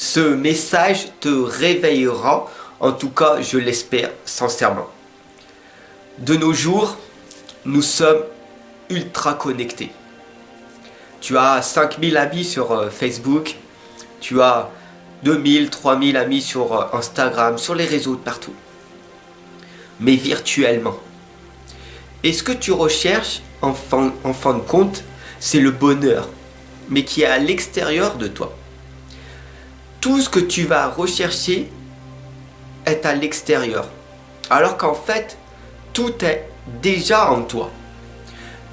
Ce message te réveillera, en tout cas je l'espère sincèrement. De nos jours, nous sommes ultra connectés. Tu as 5000 amis sur Facebook, tu as 2000, 3000 amis sur Instagram, sur les réseaux de partout. Mais virtuellement. Et ce que tu recherches, en fin de compte, c'est le bonheur, mais qui est à l'extérieur de toi. Tout ce que tu vas rechercher est à l'extérieur. Alors qu'en fait, tout est déjà en toi.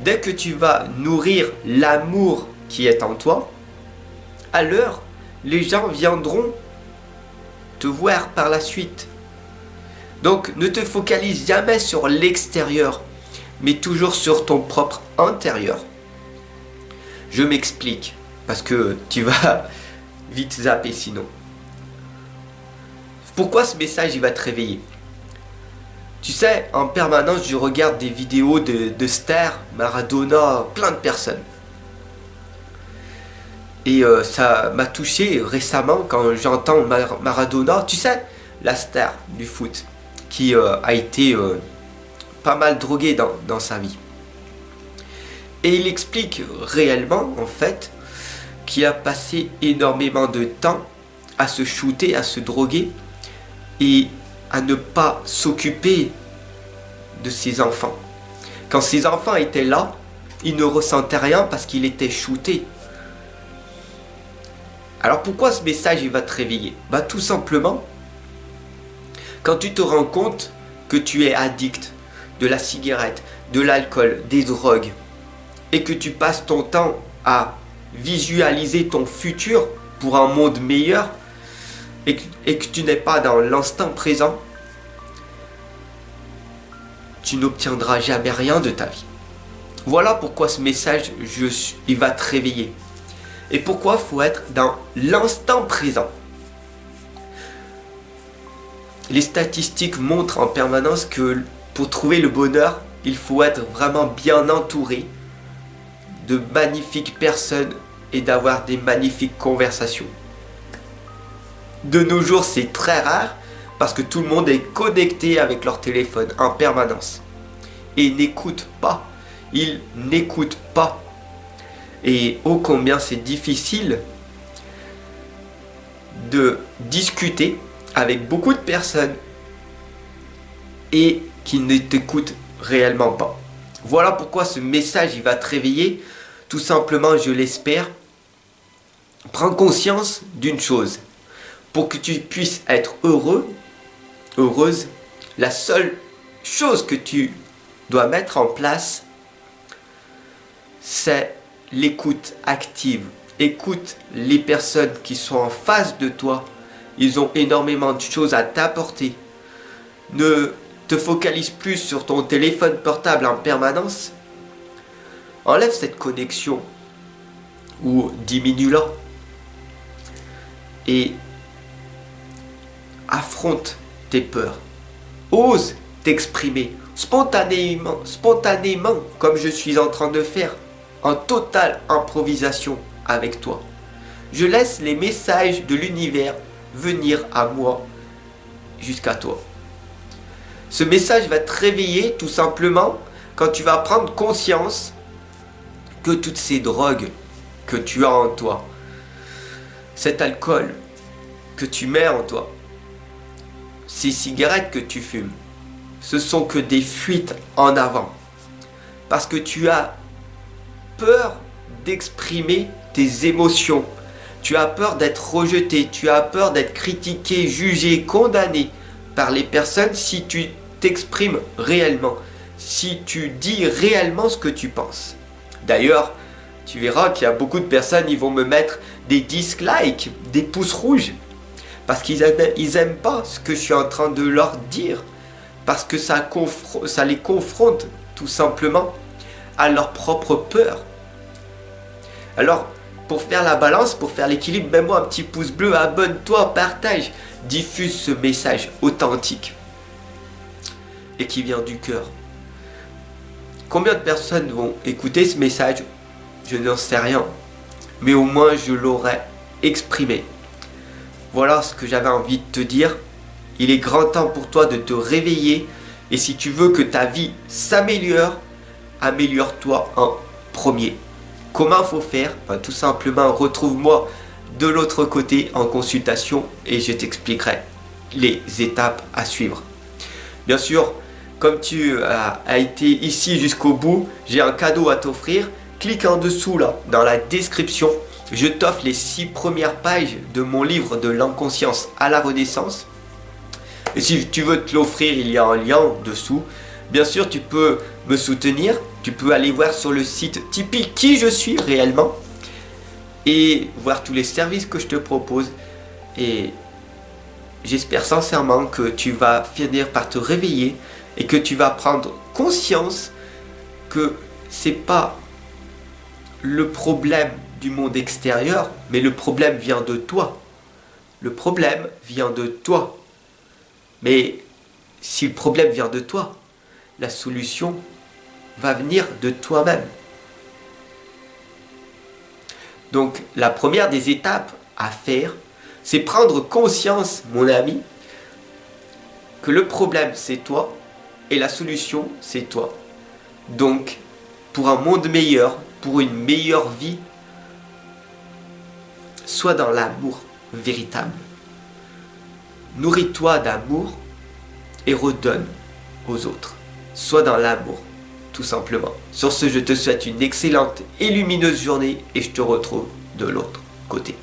Dès que tu vas nourrir l'amour qui est en toi, alors les gens viendront te voir par la suite. Donc ne te focalise jamais sur l'extérieur, mais toujours sur ton propre intérieur. Je m'explique, parce que tu vas vite zapper sinon. Pourquoi ce message il va te réveiller? Tu sais, en permanence, je regarde des vidéos de stars, Maradona, plein de personnes. Et ça m'a touché récemment quand j'entends Maradona, tu sais, la star du foot, qui a été pas mal drogué dans sa vie. Et il explique réellement, en fait, qu'il a passé énormément de temps à se shooter, à se droguer, et à ne pas s'occuper de ses enfants. Quand ses enfants étaient là, il ne ressentait rien parce qu'il était shooté. Alors pourquoi ce message il va te réveiller? Tout simplement, quand tu te rends compte que tu es addict de la cigarette, de l'alcool, des drogues, et que tu passes ton temps à visualiser ton futur pour un monde meilleur, et que tu n'es pas dans l'instant présent, tu n'obtiendras jamais rien de ta vie. Voilà pourquoi ce message, il va te réveiller. Et pourquoi il faut être dans l'instant présent. Les statistiques montrent en permanence que pour trouver le bonheur, il faut être vraiment bien entouré de magnifiques personnes et d'avoir des magnifiques conversations. De nos jours, c'est très rare parce que tout le monde est connecté avec leur téléphone en permanence. Et n'écoute pas. Ils n'écoutent pas. Et ô combien c'est difficile de discuter avec beaucoup de personnes et qui ne t'écoutent réellement pas. Voilà pourquoi ce message il va te réveiller. Tout simplement, je l'espère. Prends conscience d'une chose. Pour que tu puisses être heureux, heureuse, la seule chose que tu dois mettre en place, c'est l'écoute active. Écoute les personnes qui sont en face de toi. Ils ont énormément de choses à t'apporter. Ne te focalise plus sur ton téléphone portable en permanence. Enlève cette connexion ou diminue-la. Et affronte tes peurs. Ose t'exprimer spontanément, comme je suis en train de faire, en totale improvisation avec toi. Je laisse les messages de l'univers venir à moi jusqu'à toi. Ce message va te réveiller tout simplement quand tu vas prendre conscience que toutes ces drogues que tu as en toi, cet alcool que tu mets en toi, ces cigarettes que tu fumes, ce sont que des fuites en avant. Parce que tu as peur d'exprimer tes émotions. Tu as peur d'être rejeté, tu as peur d'être critiqué, jugé, condamné par les personnes si tu t'exprimes réellement, si tu dis réellement ce que tu penses. D'ailleurs, tu verras qu'il y a beaucoup de personnes, ils vont me mettre des dislikes, des pouces rouges, parce qu'ils n'aiment pas ce que je suis en train de leur dire, parce que ça les confronte tout simplement à leur propre peur. Alors, pour faire la balance, pour faire l'équilibre, mets-moi un petit pouce bleu, abonne-toi, partage, diffuse ce message authentique et qui vient du cœur. Combien de personnes vont écouter ce message? Je n'en sais rien, mais au moins je l'aurai exprimé. voilà ce que j'avais envie de te dire. Il est grand temps pour toi de te réveiller. Et si tu veux que ta vie s'améliore, améliore-toi en premier. Comment faut faire? Tout simplement, retrouve-moi de l'autre côté en consultation et je t'expliquerai les étapes à suivre. Bien sûr, comme tu as été ici jusqu'au bout, j'ai un cadeau à t'offrir. Clique en dessous là, dans la description. Je t'offre les 6 premières pages de mon livre de l'inconscience à la renaissance. Et si tu veux te l'offrir, il y a un lien en dessous. Bien sûr, tu peux me soutenir. Tu peux aller voir sur le site Tipeee qui je suis réellement. Et voir tous les services que je te propose. Et j'espère sincèrement que tu vas finir par te réveiller. Et que tu vas prendre conscience que c'est pas le problème du monde extérieur, mais le problème vient de toi. Le problème vient de toi. Mais si le problème vient de toi, la solution va venir de toi-même. Donc la première des étapes à faire, c'est prendre conscience, mon ami, que le problème c'est toi et la solution c'est toi. Donc pour un monde meilleur, pour une meilleure vie, sois dans l'amour véritable. Nourris-toi d'amour et redonne aux autres. Sois dans l'amour, tout simplement. Sur ce, je te souhaite une excellente et lumineuse journée et je te retrouve de l'autre côté.